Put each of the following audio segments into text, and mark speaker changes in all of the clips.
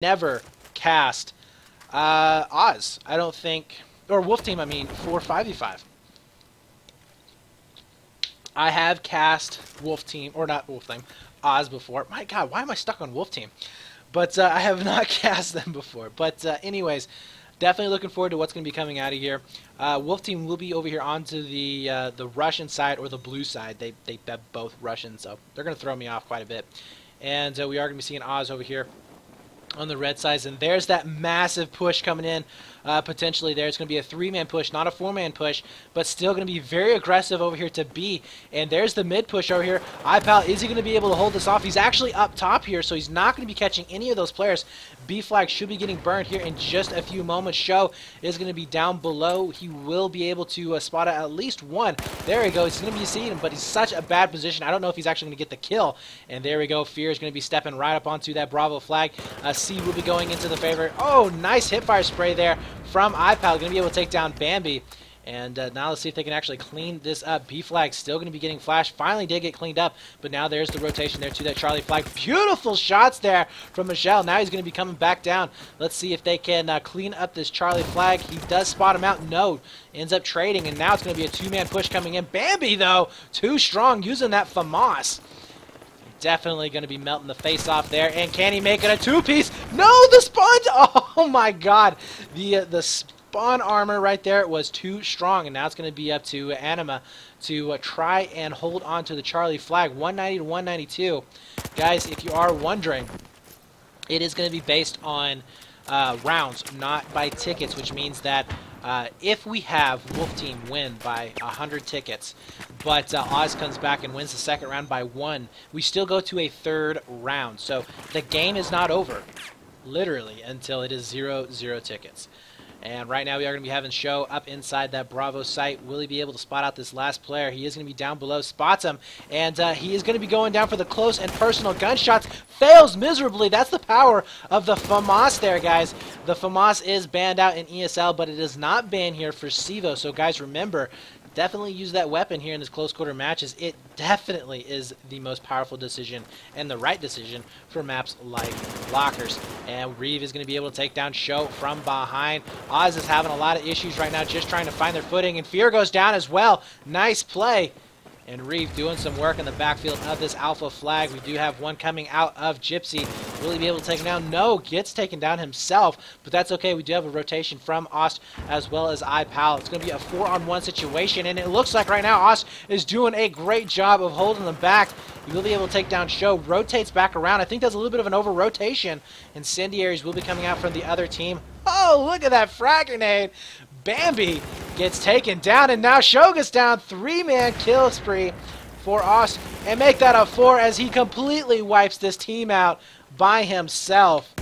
Speaker 1: never cast Oz, I don't think, or Wolf Team, I mean, for 5v5. I have cast Wolf Team, or not Wolf Team, Oz before. My god, why am I stuck on Wolf Team? But I have not cast them before. But anyways, definitely looking forward to what's going to be coming out of here. Wolf Team will be over here onto the Russian side or the blue side. They both Russian, so they're going to throw me off quite a bit. And we are going to be seeing Oz over here on the red side, and there's that massive push coming in. Potentially there, it's going to be a 3-man push, not a 4-man push, but still going to be very aggressive over here to B. And there's the mid push over here. iPal, is he going to be able to hold this off? He's actually up top here, so he's not going to be catching any of those players. B flag should be getting burned here in just a few moments. Show is going to be down below. He will be able to spot at least one. There we go. He's going to be seeing him, but he's such a bad position. I don't know if he's actually going to get the kill. And there we go. Fear is going to be stepping right up onto that Bravo flag. C will be going into the favor. Oh, nice hipfire spray there from iPal. Going to be able to take down Bambi. And now let's see if they can actually clean this up. B flag still going to be getting flashed. Finally did get cleaned up, but now there's the rotation there to that Charlie flag. Beautiful shots there from Michelle. Now he's going to be coming back down. Let's see if they can clean up this Charlie flag. He does spot him out. No, ends up trading, and now it's going to be a 2-man push coming in. Bambi, though, too strong using that FAMAS. Definitely going to be melting the face off there. And can he make it a 2-piece? No, the sponge! Oh my god. The spawn armor right there was too strong. And now it's going to be up to Anima to try and hold on to the Charlie flag. 190 to 192. Guys, if you are wondering, it is going to be based on rounds, not by tickets, which means that if we have Wolf Team win by 100 tickets, but Oz comes back and wins the second round by 1, we still go to a third round. So the game is not over, literally, until it is 0-0 tickets. And right now we are going to be having Show up inside that Bravo site. Will he be able to spot out this last player? He is going to be down below, spots him, and he is going to be going down for the close and personal gunshots. Fails miserably. That's the power of the FAMAS there, guys. The FAMAS is banned out in ESL, but it is not banned here for CEVO. So guys, remember, definitely use that weapon here in this close quarter matches. It definitely is the most powerful decision and the right decision for maps like Lockers. And Reeve is going to be able to take down Show from behind. Oz is having a lot of issues right now just trying to find their footing, and Fear goes down as well. Nice play. And Reeve doing some work in the backfield of this Alpha flag. We do have one coming out of Gypsy. Will he be able to take him down? No, gets taken down himself. But that's okay. We do have a rotation from Ost as well as iPal. It's going to be a 4-on-1 situation. And it looks like right now Ost is doing a great job of holding them back. He will be able to take down Show. Rotates back around. I think that's a little bit of an over-rotation. Incendiaries will be coming out from the other team. Oh, look at that frag grenade. Bambi gets taken down, and now Show gets down. 3-man kill spree for Ost, and make that a 4 as he completely wipes this team out by himself.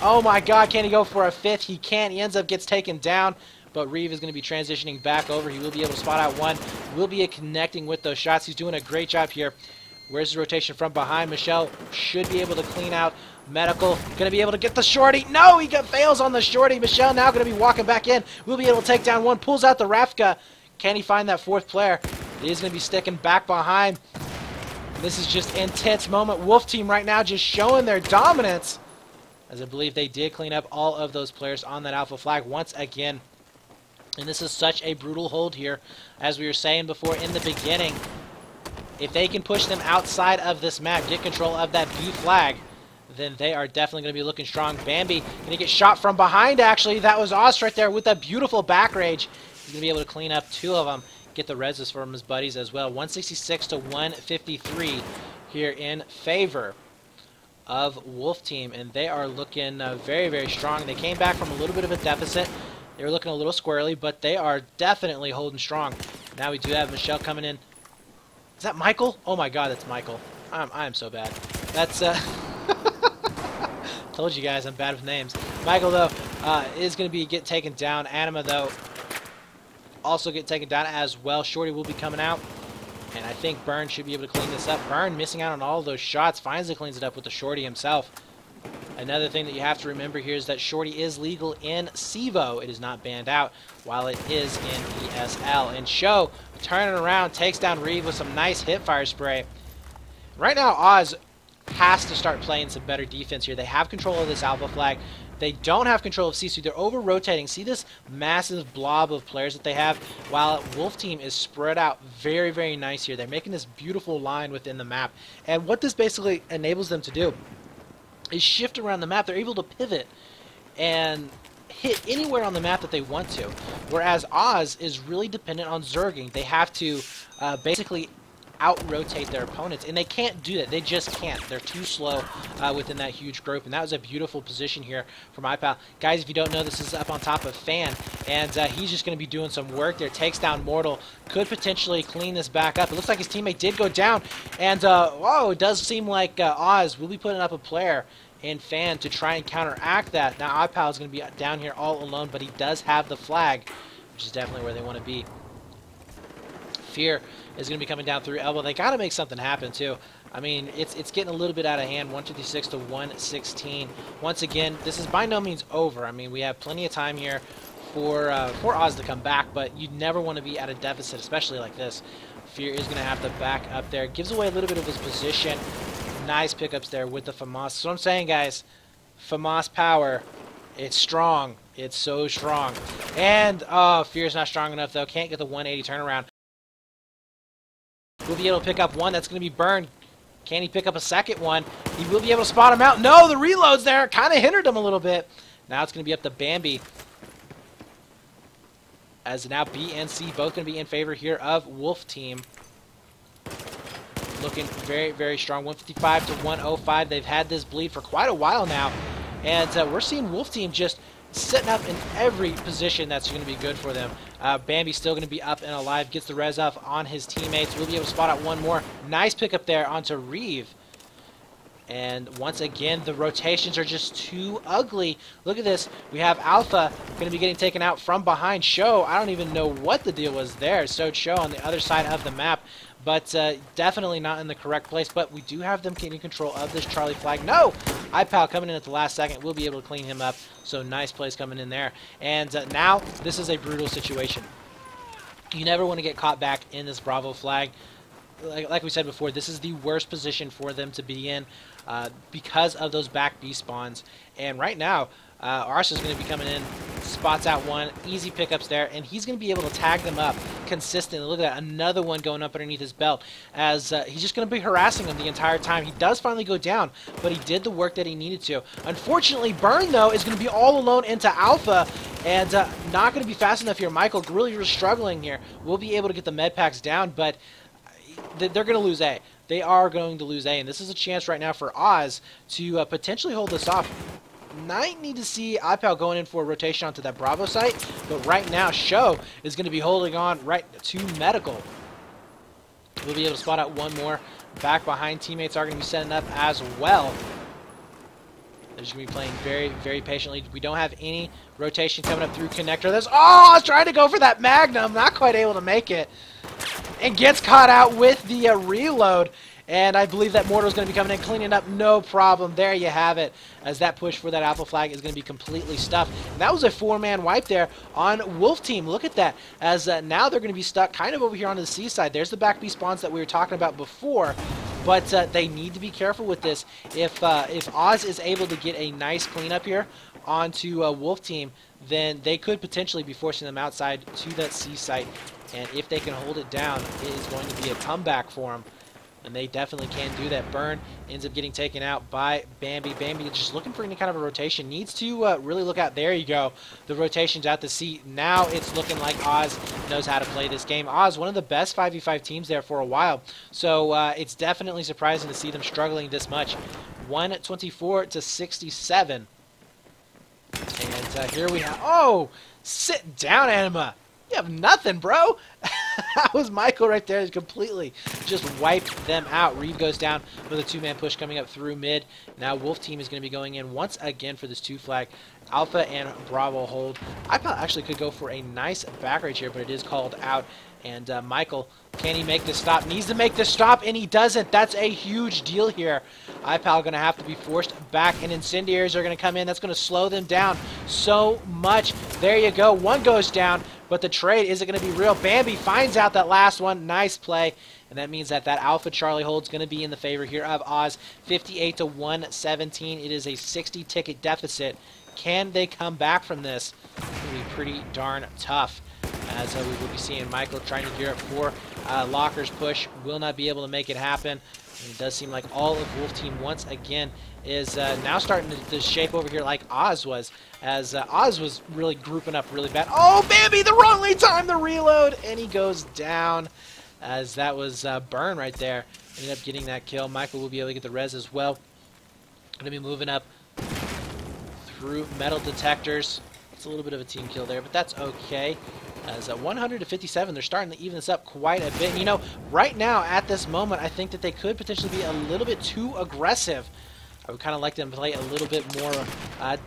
Speaker 1: Oh my god, can he go for a 5th? He can't. He ends up gets taken down, but Reeve is going to be transitioning back over. He will be able to spot out one. Will be connecting with those shots. He's doing a great job here. Where's the rotation from behind? Michelle should be able to clean out. Medical going to be able to get the shorty. No, he fails on the shorty. Michelle now going to be walking back in. We'll be able to take down one. Pulls out the Rafka. Can he find that 4th player? He is going to be sticking back behind. This is just intense moment. Wolf Team right now just showing their dominance, as I believe they did clean up all of those players on that Alpha flag once again. And this is such a brutal hold here. As we were saying before in the beginning, if they can push them outside of this map, get control of that B flag, then they are definitely going to be looking strong. Bambi going to get shot from behind, actually. That was Oz right there with a beautiful back rage. He's going to be able to clean up 2 of them, get the reses from his buddies as well. 166 to 153 here in favor of Wolf Team, and they are looking very, very strong. They came back from a little bit of a deficit. They were looking a little squirrely, but they are definitely holding strong. Now we do have Michelle coming in. Is that Michael? Oh my god, that's Michael. I'm so bad. That's told you guys I'm bad with names. Michael, though, is going to get taken down. Anima, though, also get taken down as well. Shorty will be coming out, and I think Burn should be able to clean this up. Burn missing out on all of those shots. Finally cleans it up with the Shorty himself. Another thing that you have to remember here is that Shorty is legal in CEVO. It is not banned out, while it is in ESL. And Show, turning around, takes down Reeve with some nice hipfire spray. Right now, Oz has to start playing some better defense here. They have control of this alpha flag. They don't have control of C2. They're over-rotating. See this massive blob of players that they have? While Wolf Team is spread out very, very nice here. They're making this beautiful line within the map. And what this basically enables them to do is shift around the map. They're able to pivot and hit anywhere on the map that they want to. Whereas Oz is really dependent on zerging. They have to basically out-rotate their opponents, and they can't do that. They just can't. They're too slow within that huge group, and that was a beautiful position here from iPal. Guys, if you don't know, this is up on top of Fan, and he's just going to be doing some work there. Takes down Mortal, could potentially clean this back up. It looks like his teammate did go down, and whoa, it does seem like Oz will be putting up a player in Fan to try and counteract that. Now iPal is going to be down here all alone, but he does have the flag, which is definitely where they want to be. Fear is going to be coming down through elbow. They got to make something happen too. I mean, it's getting a little bit out of hand. 156 to 116. Once again, this is by no means over. I mean, we have plenty of time here for Oz to come back, but you never want to be at a deficit, especially like this. Fear is going to have to back up there. Gives away a little bit of his position. Nice pickups there with the FAMAS. So I'm saying, guys, FAMAS power, it's strong. It's so strong. And Fear's not strong enough though. Can't get the 180 turnaround. Will be able to pick up one. That's going to be burned. Can he pick up a second one? He will be able to spot him out. No, the reloads there kind of hindered him a little bit. Now it's going to be up to Bambi. As now B and C both going to be in favor here of Wolf Team. Looking very, very strong. 155 to 105. They've had this bleed for quite a while now. And we're seeing Wolf Team just setting up in every position that's going to be good for them. Bambi's still going to be up and alive. Gets the res off on his teammates. We'll be able to spot out one more. Nice pickup there onto Reeve. And once again, the rotations are just too ugly. Look at this. We have Alpha going to be getting taken out from behind Show. I don't even know what the deal was there. So Show on the other side of the map. But definitely not in the correct place. But we do have them getting control of this Charlie flag. No! iPal coming in at the last second. We'll be able to clean him up. So nice plays coming in there. And now this is a brutal situation. You never want to get caught back in this Bravo flag. Like we said before, this is the worst position for them to be in because of those back B spawns. And right now, Arsa's going to be coming in, spots out one, easy pickups there, and he's going to be able to tag them up consistently. Look at that, another one going up underneath his belt, as he's just going to be harassing them the entire time. He does finally go down, but he did the work that he needed to. Unfortunately, Burn, though, is going to be all alone into Alpha, and not going to be fast enough here. Michael really struggling here. We'll be able to get the med packs down, but they're going to lose A. They are going to lose A, and this is a chance right now for Oz to potentially hold this off. Might need to see iPal going in for a rotation onto that Bravo site, but right now Show is going to be holding on right to Medical. We'll be able to spot out one more. Back behind, teammates are going to be setting up as well. They're just going to be playing very, very patiently. We don't have any rotation coming up through Connector. There's, oh, I was trying to go for that Magnum, not quite able to make it. And gets caught out with the reload. And I believe that Mortal's going to be coming in, cleaning up, no problem. There you have it, as that push for that Alpha flag is going to be completely stuffed. And that was a four-man wipe there on Wolf Team. Look at that, as now they're going to be stuck kind of over here on the C side. There's the back B spawns that we were talking about before. But they need to be careful with this. If Oz is able to get a nice cleanup here onto Wolf Team, then they could potentially be forcing them outside to that C site. And if they can hold it down, it is going to be a comeback for them. And they definitely can do that. Burn ends up getting taken out by Bambi. Bambi just looking for any kind of a rotation. Needs to really look out. There you go. The rotation's at the C. Now it's looking like Oz knows how to play this game. Oz, one of the best 5v5 teams there for a while. So it's definitely surprising to see them struggling this much. 124 to 67. And here we have... Oh! Sit down, Anima! You have nothing, bro! That was Michael right there. Completely just wiped them out. Reeve goes down with a two-man push coming up through mid. Now Wolf Team is going to be going in once again for this two flag. Alpha and Bravo hold. I actually could go for a nice back rage here, but it is called out. And Michael, can he make this stop? Needs to make this stop, and he doesn't. That's a huge deal here. iPal going to have to be forced back, and Incendiaries are going to come in. That's going to slow them down so much. There you go. One goes down, but the trade isn't going to be real. Bambi finds out that last one. Nice play. and that means that that Alpha Charlie hold is going to be in the favor here of Oz, 58 to 117. It is a 60-ticket deficit. Can they come back from this? It's going to be pretty darn tough, as we will be seeing Michael trying to gear up for Locker's push. Will not be able to make it happen. And it does seem like all of Wolf Team once again is now starting to shape over here like Oz was, as Oz was really grouping up really bad. Oh, Bambi, the wrongly timed the reload, and he goes down, as that was Burn right there. Ended up getting that kill. Michael will be able to get the res as well. Going to be moving up through metal detectors. It's a little bit of a team kill there, but that's okay. As 100 to 57, they're starting to even this up quite a bit. And, you know, right now, at this moment, I think that they could potentially be a little bit too aggressive. I would kind of like them to play a little bit more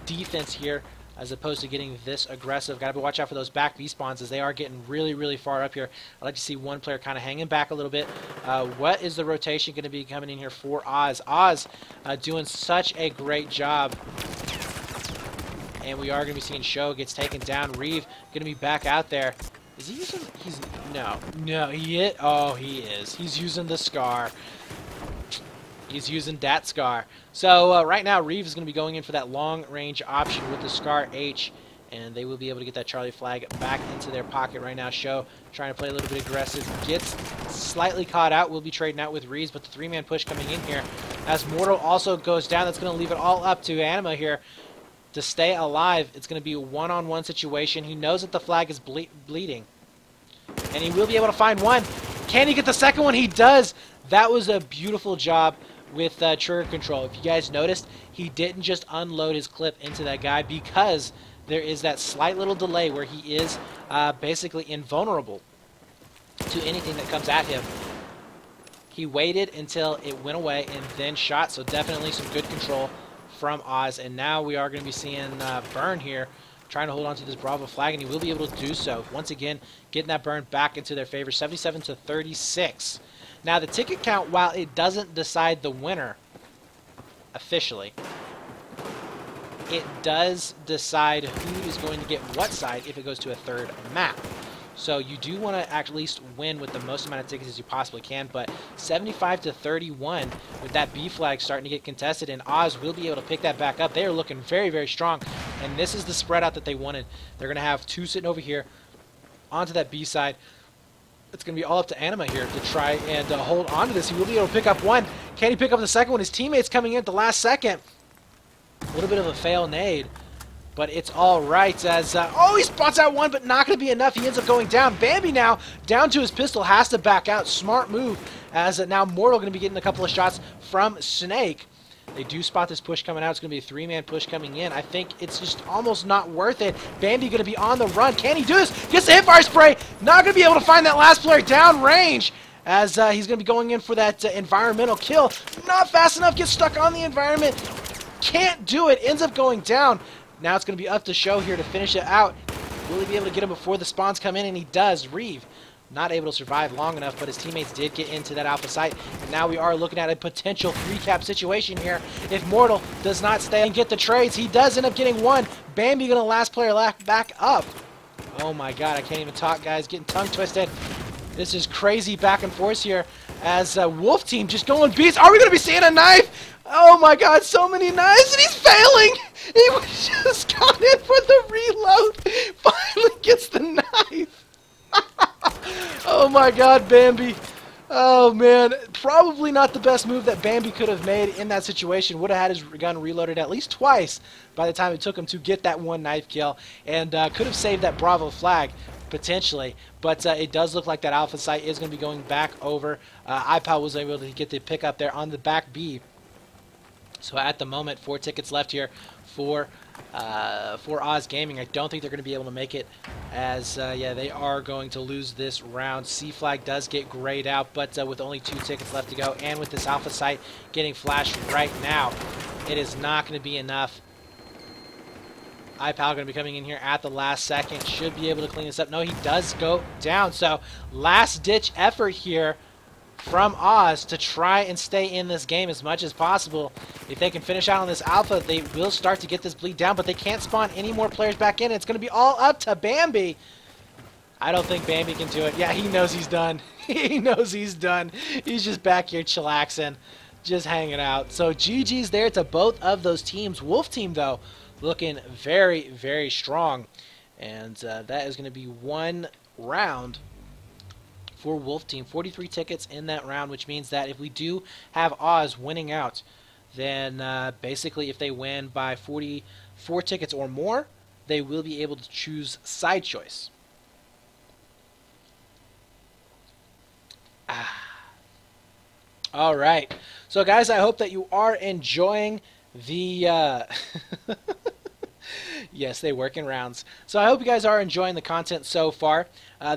Speaker 1: defense here, as opposed to getting this aggressive. Got to watch out for those back B spawns, as they are getting really, really far up here. I'd like to see one player kind of hanging back a little bit. What is the rotation going to be coming in here for Oz? Oz doing such a great job. And we are going to be seeing Show gets taken down. Reeve going to be back out there. Is he using... No, he is. Oh, he is. He's using the Scar. He's using that Scar. So right now, Reeve is going to be going in for that long-range option with the Scar H. And they will be able to get that Charlie flag back into their pocket right now. Show trying to play a little bit aggressive. Gets slightly caught out. We'll be trading out with Reeves, but the three-man push coming in here. As Mortal also goes down, that's going to leave it all up to Anima here to stay alive. It's going to be a one-on-one situation. He knows that the flag is bleeding. And he will be able to find one. Can he get the second one? He does. That was a beautiful job with trigger control. If you guys noticed, he didn't just unload his clip into that guy, because there is that slight little delay where he is basically invulnerable to anything that comes at him. He waited until it went away and then shot, so definitely some good control from Oz. And now we are going to be seeing Burn here trying to hold on to this Bravo flag, and he will be able to do so. Once again, getting that Burn back into their favor, 77 to 36. Now the ticket count, while it doesn't decide the winner officially, it does decide who is going to get what side if it goes to a third map. So you do want to at least win with the most amount of tickets as you possibly can, but 75 to 31 with that B flag starting to get contested, and Oz will be able to pick that back up. They are looking very, very strong, and this is the spread out that they wanted. They're going to have two sitting over here onto that B side. It's going to be all up to Anima here to try and hold on to this. He will be able to pick up one. Can he pick up the second one? His teammate's coming in at the last second. A little bit of a fail nade, but it's all right, as oh, he spots out one, but not going to be enough. He ends up going down. Bambi now down to his pistol, has to back out. Smart move, as now Mortal going to be getting a couple of shots from Snake. They do spot this push coming out. It's going to be a three-man push coming in. I think it's just almost not worth it. Bambi going to be on the run. Can he do this? Gets the hipfire spray. Not going to be able to find that last player down range, as he's going to be going in for that environmental kill. Not fast enough. Gets stuck on the environment. Can't do it. Ends up going down. Now it's going to be up to Show here to finish it out. Will he be able to get him before the spawns come in? And he does. Reeve not able to survive long enough, but his teammates did get into that alpha site. And now we are looking at a potential 3-cap situation here. If Mortal does not stay and get the trades, he does end up getting one. Bambi going to last player back up. Oh my god, I can't even talk, guys. Getting tongue twisted. This is crazy back and forth here, as Wolf Team just going beast. Are we going to be seeing a knife? Oh my god, so many knives, and he's failing! He was just gone in for the reload. Finally gets the knife. Oh my god, Bambi. Oh man, probably not the best move that Bambi could have made in that situation. Would have had his gun reloaded at least twice by the time it took him to get that one knife kill, and could have saved that Bravo flag potentially, but it does look like that alpha site is going to be going back over. iPal was able to get the pick up there on the back B. So at the moment, 4 tickets left here for Oz Gaming. I don't think they're going to be able to make it, as yeah, they are going to lose this round. C flag does get grayed out, but with only 2 tickets left to go, and with this alpha site getting flashed right now, it is not going to be enough. iPal going to be coming in here at the last second. Should be able to clean this up. No, he does go down. So last-ditch effort here from Oz to try and stay in this game as much as possible. If they can finish out on this alpha, they will start to get this bleed down, but they can't spawn any more players back in. It's going to be all up to Bambi. I don't think Bambi can do it. Yeah, he knows he's done. He knows he's done. He's just back here chillaxing, just hanging out. So GG's there to both of those teams. Wolf team, though, looking very, very strong. And that is going to be one round for Wolf team. 43 tickets in that round, which means that if we do have Oz winning out, then basically if they win by 44 tickets or more, they will be able to choose side choice. All right. So, guys, I hope that you are enjoying the... Yes, they work in rounds. So I hope you guys are enjoying the content so far.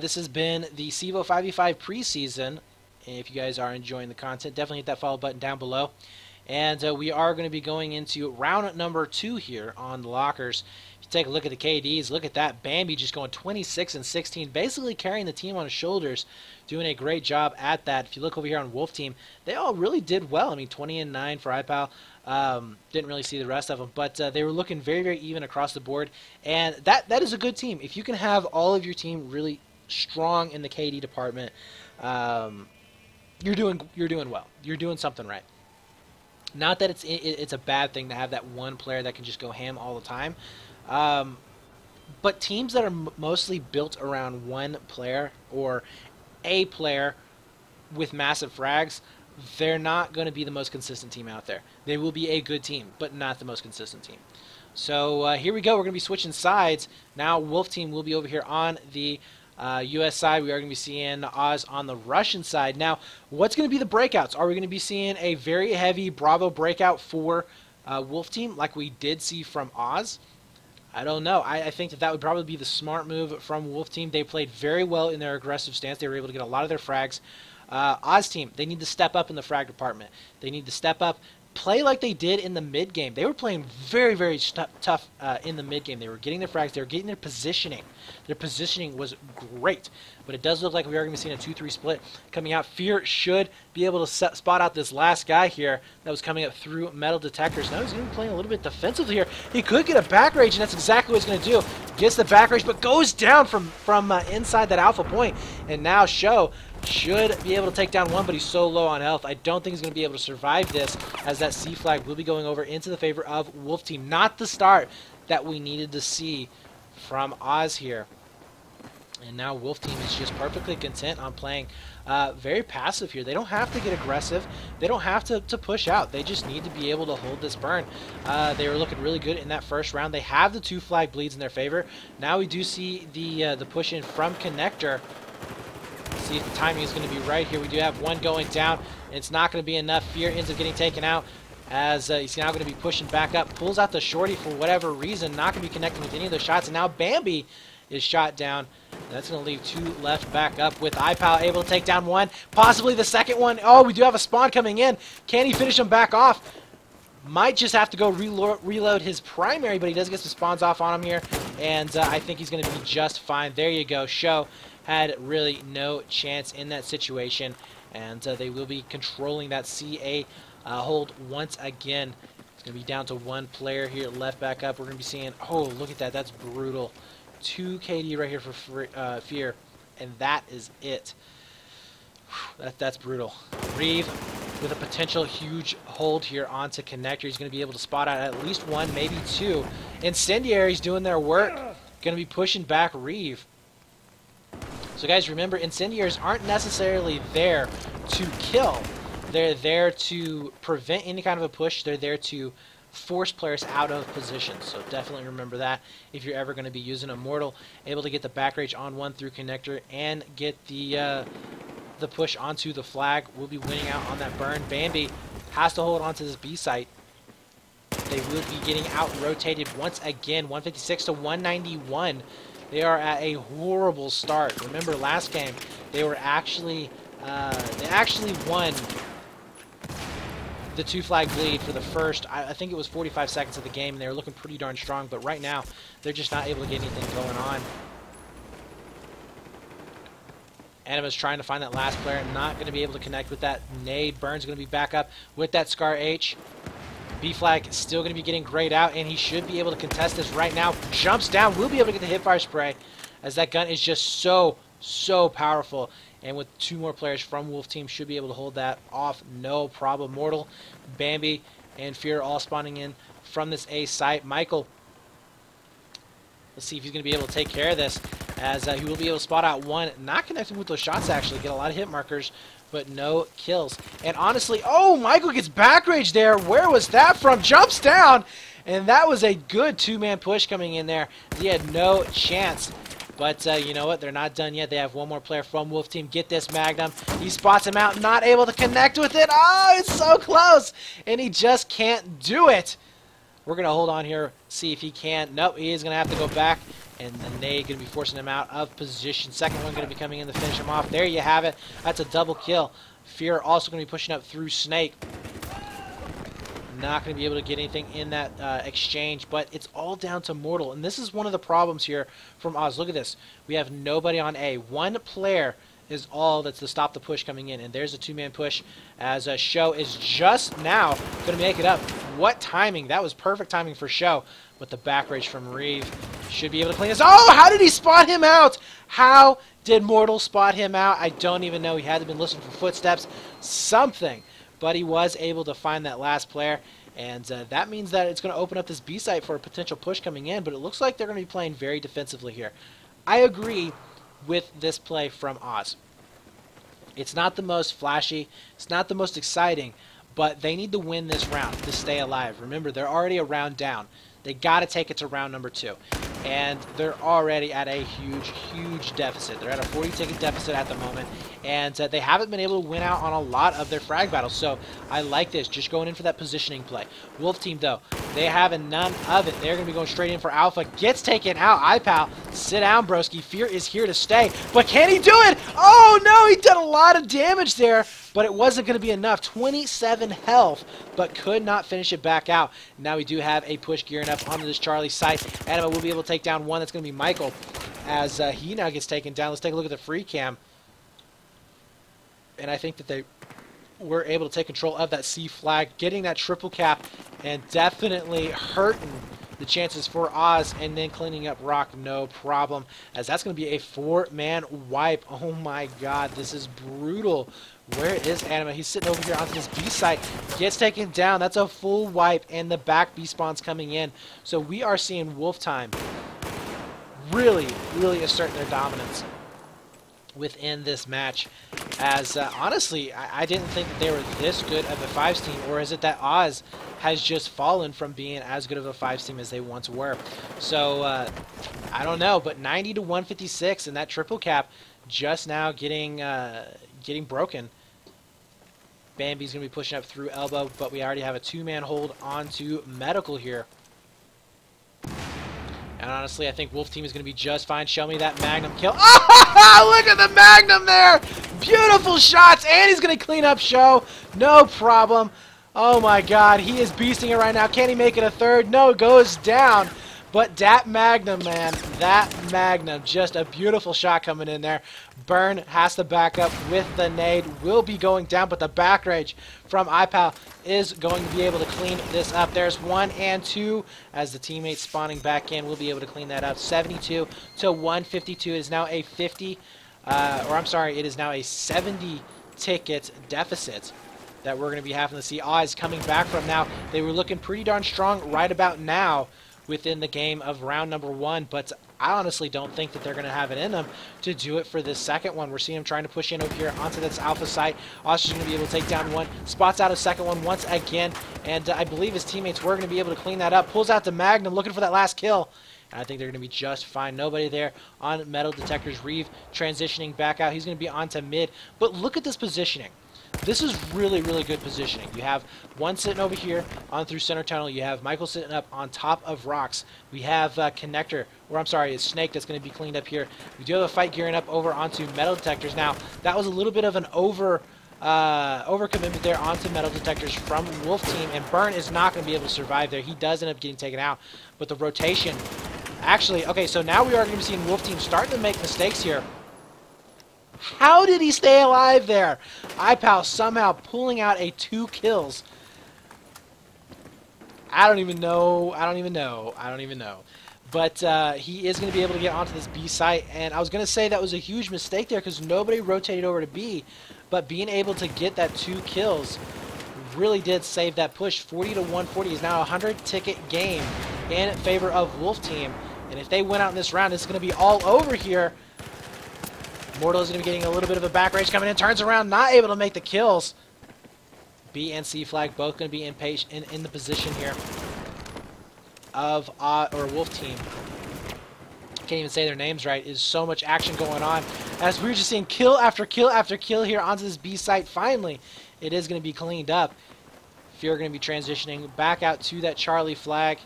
Speaker 1: This has been the CEVO 5v5 preseason. If you guys are enjoying the content, definitely hit that follow button down below. And we are going to be going into round number 2 here on the lockers. If you take a look at the KDs, look at that. Bambi just going 26 and 16, basically carrying the team on his shoulders, doing a great job at that. If you look over here on Wolf team, they all really did well. I mean, 20 and 9 for iPal. Didn't really see the rest of them, but they were looking very, very even across the board, and that is a good team. If you can have all of your team really strong in the KD department, you're doing well. You're doing something right. Not that it's a bad thing to have that one player that can just go ham all the time, but teams that are mostly built around one player or a player with massive frags, they're not going to be the most consistent team out there. They will be a good team, but not the most consistent team. So here we go. We're going to be switching sides. Now Wolf team will be over here on the U.S. side. We are going to be seeing Oz on the Russian side. Now, what's going to be the breakouts? Are we going to be seeing a very heavy Bravo breakout for Wolf team like we did see from Oz? I don't know. I think that would probably be the smart move from Wolf team. They played very well in their aggressive stance. They were able to get a lot of their frags. Oz team, they need to step up in the frag department. They need to step up, play like they did in the mid game. They were playing very, very tough in the mid game. They were getting their frags. They were getting their positioning. Their positioning was great. But it does look like we are going to be seeing a 2-3 split coming out. Fear should be able to spot out this last guy here that was coming up through metal detectors. Now he's going to be playing a little bit defensively here. He could get a back rage, and that's exactly what he's going to do. Gets the back rage, but goes down from inside that alpha point. And now Show should be able to take down one, but he's so low on health. I don't think he's going to be able to survive this, as that C flag will be going over into the favor of Wolf team. Not the start that we needed to see from Oz here. And now Wolf team is just perfectly content on playing very passive here. They don't have to get aggressive. They don't have to push out. They just need to be able to hold this burn. They were looking really good in that first round. They have the 2 flag bleeds in their favor. Now we do see the push in from Connector. See if the timing is going to be right here. We do have one going down. It's not going to be enough. Fear ends up getting taken out, as he's now going to be pushing back up. Pulls out the shorty for whatever reason. Not going to be connecting with any of those shots. And now Bambi is shot down. And that's going to leave 2 left back up, with iPal able to take down one. Possibly the second one. Oh, we do have a spawn coming in. Can he finish him back off? Might just have to go reload his primary, but he does get some spawns off on him here. And I think he's going to be just fine. There you go. Show had really no chance in that situation, and they will be controlling that CA hold once again. It's going to be down to 1 player here left back up. We're going to be seeing, oh, look at that. That's brutal. 2 KD right here for Fear, and that is it. That's brutal. Reeve with a potential huge hold here onto Connector. He's going to be able to spot out at least 1, maybe 2. Incendiaries doing their work. Going to be pushing back Reeve. So guys, remember, incendiaries aren't necessarily there to kill. They're there to prevent any kind of a push. They're there to force players out of position. So definitely remember that if you're ever going to be using Immortal. Able to get the back rage on 1 through Connector and get the push onto the flag. We'll be winning out on that burn. Bambi has to hold on to this B site. They will be getting out-rotated once again, 156 to 191. They are at a horrible start. Remember last game, they were actually won the 2 flag bleed for the first, I think it was 45 seconds of the game, and they were looking pretty darn strong, but right now, they're just not able to get anything going on. Anima's trying to find that last player, not going to be able to connect with that nade. Burns going to be back up with that Scar H. B flag is still going to be getting grayed out, and he should be able to contest this right now. Jumps down, will be able to get the hipfire spray, as that gun is just so powerful And with 2 more players from Wolf Team, should be able to hold that off. No problem. Mortal, Bambi, and Fear all spawning in from this A site. Michael, let's see if he's going to be able to take care of this, as he will be able to spot out one. Not connecting with those shots, actually. Get a lot of hit markers, but no kills. And honestly, oh, Michael gets back rage there. Where was that from? Jumps down, and that was a good 2-man push coming in there. He had no chance. But you know what? They're not done yet. They have 1 more player from Wolf Team. Get this Magnum. He spots him out. Not able to connect with it. Oh, it's so close. And he just can't do it. We're going to hold on here, see if he can. Nope, he is going to have to go back. And the nade going to be forcing him out of position. Second one going to be coming in to finish him off. There you have it. That's a double kill. Fear also going to be pushing up through Snake. Not going to be able to get anything in that exchange, but it's all down to Mortal. And this is one of the problems here from Oz. Look at this. We have nobody on A. 1 player is all that's to stop the push coming in. And there's a 2-man push, as Show is just now going to make it up. What timing. That was perfect timing for Show. But the back rage from Reeve should be able to clean this. Oh, how did he spot him out? How did Mortal spot him out? I don't even know. He had to have been listening for footsteps. Something. But he was able to find that last player, and that means that it's going to open up this B site for a potential push coming in, but it looks like they're going to be playing very defensively here. I agree with this play from Oz. It's not the most flashy, it's not the most exciting, but they need to win this round to stay alive. Remember, they're already a round down. They got to take it to round number 2. And they're already at a huge, huge deficit. They're at a 40-ticket deficit at the moment. And they haven't been able to win out on a lot of their frag battles. So I like this, just going in for that positioning play. Wolf Team, though, they have none of it. They're going to be going straight in for Alpha. Gets taken out. iPal, sit down, broski. Fear is here to stay. But can he do it? Oh, no, he did a lot of damage there. But it wasn't going to be enough. 27 health, but could not finish it back out. Now we do have a push gearing up onto this Charlie site. Anima will be able to take down one. That's going to be Michael, as he now gets taken down. Let's take a look at the free cam. And I think that they were able to take control of that C flag, getting that triple cap, and definitely hurting the chances for Oz, and then cleaning up Rock, no problem, as that's going to be a 4-man wipe. Oh my god, this is brutal. Where is Anima? He's sitting over here onto this B site. Gets taken down. That's a full wipe, and the back B spawn's coming in. So we are seeing Wolf Time really, really asserting their dominance within this match. As honestly, I didn't think that they were this good of a 5s team, or is it that Oz has just fallen from being as good of a 5s team as they once were? So I don't know, but 90 to 156, and that triple cap just now getting broken. Bambi's going to be pushing up through elbow, but we already have a 2-man hold onto Medical here. And honestly, I think Wolf Team is going to be just fine. Show me that Magnum kill. Oh, look at the Magnum there. Beautiful shots, and he's going to clean up Show. No problem. Oh my god, he is beasting it right now. Can he make it a 3rd? No, it goes down. But that Magnum, man, that Magnum, just a beautiful shot coming in there. Burn has to back up with the nade, will be going down, but the back rage from iPal is going to be able to clean this up. There's 1 and 2 as the teammates spawning back in. We'll be able to clean that up. 72 to 152 is now a 50, it is now a 70 ticket deficit that we're going to be having to see Oz coming back from. Now, they were looking pretty darn strong right about now within the game of round number 1, but I honestly don't think that they're going to have it in them to do it for this second one. We're seeing him trying to push in over here onto this Alpha site. Oz is going to be able to take down one, spots out a second one once again, and I believe his teammates were going to be able to clean that up. Pulls out the Magnum, looking for that last kill. And I think they're going to be just fine. Nobody there on metal detectors. Reeve transitioning back out. He's going to be onto mid, but look at this positioning. This is really, really good positioning. You have one sitting over here on through center tunnel. You have Michael sitting up on top of rocks. We have Connector, or I'm sorry, it's Snake that's going to be cleaned up here. We do have a fight gearing up over onto metal detectors. Now, that was a little bit of an overcommitment there onto metal detectors from Wolf Team, and Burn is not going to be able to survive there. He does end up getting taken out, but the rotation... Actually, okay, so now we are going to be seeing Wolf Team starting to make mistakes here. How did he stay alive there? iPal somehow pulling out a 2 kills. I don't even know. But he is going to be able to get onto this B site, and I was going to say that was a huge mistake there because nobody rotated over to B, but being able to get that 2 kills really did save that push. 40 to 140 is now a 100-ticket game in favor of Wolf Team, and if they win out in this round, it's going to be all over here. Mortal is going to be getting a little bit of a back rage coming in, turns around, not able to make the kills. B and C flag both going to be in the position here of Wolf Team. Can't even say their names right. Is so much action going on as we're just seeing kill after kill after kill here onto this B site. Finally, it is going to be cleaned up. Fear going to be transitioning back out to that Charlie flag.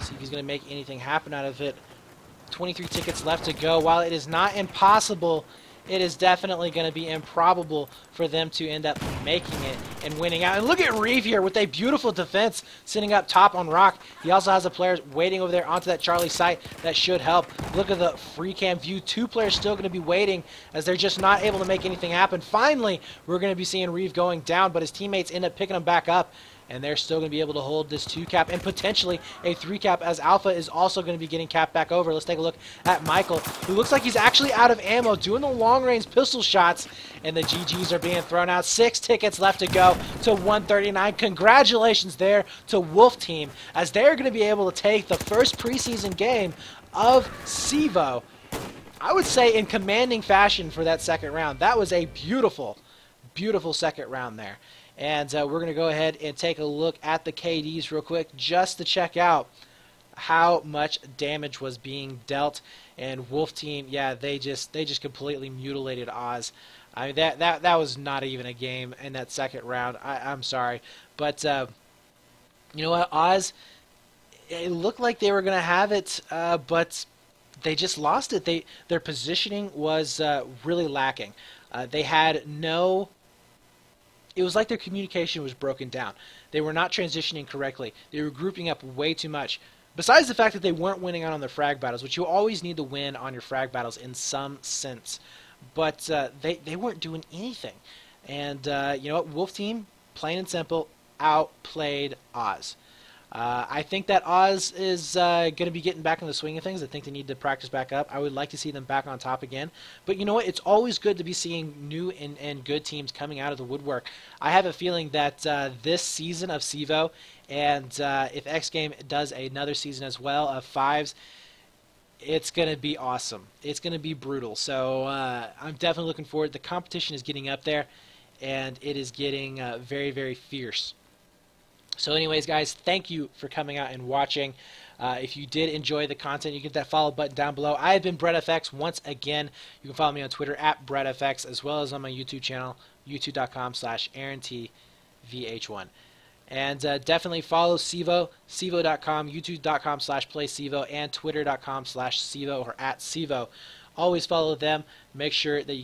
Speaker 1: See if he's going to make anything happen out of it. 23 tickets left to go. While it is not impossible, it is definitely going to be improbable for them to end up making it and winning out. And look at Reeve here with a beautiful defense sitting up top on Rock. He also has a player waiting over there onto that Charlie site that should help. Look at the free cam view. 2 players still going to be waiting as they're just not able to make anything happen. Finally, we're going to be seeing Reeve going down, but his teammates end up picking him back up. And they're still going to be able to hold this 2 cap and potentially a 3 cap as Alpha is also going to be getting capped back over. Let's take a look at Michael, who looks like he's actually out of ammo, doing the long-range pistol shots, and the GGs are being thrown out. 6 tickets left to go to 139. Congratulations there to Wolf Team, as they're going to be able to take the first preseason game of CEVO, I would say in commanding fashion for that second round. That was a beautiful, beautiful second round there. And we're going to go ahead and take a look at the KDs real quick just to check out how much damage was being dealt. And Wolf Team, yeah, they just completely mutilated Oz. I mean, that was not even a game in that second round. I'm sorry, but you know what, Oz, it looked like they were going to have it, but they just lost it. Their positioning was really lacking. They had no. It was like their communication was broken down. They were not transitioning correctly. They were grouping up way too much. Besides the fact that they weren't winning out on their frag battles, which you always need to win on your frag battles in some sense. But they weren't doing anything. And you know what? Wolf Team, plain and simple, outplayed Oz. I think that Oz is going to be getting back in the swing of things. I think they need to practice back up. I would like to see them back on top again. But you know what? It's always good to be seeing new and good teams coming out of the woodwork. I have a feeling that this season of CEVO, and if X Game does another season as well of 5s, it's going to be awesome. It's going to be brutal. So I'm definitely looking forward. The competition is getting up there, and it is getting very, very fierce. So anyways, guys, thank you for coming out and watching. If you did enjoy the content, you get that follow button down below. I have been BrettFX once again. You can follow me on Twitter at BrettFX, as well as on my YouTube channel, youtube.com/AaronTVH1. And definitely follow CEVO, CEVO.com, youtube.com/PlayCEVO, and twitter.com/CEVO or @CEVO. Always follow them. Make sure that you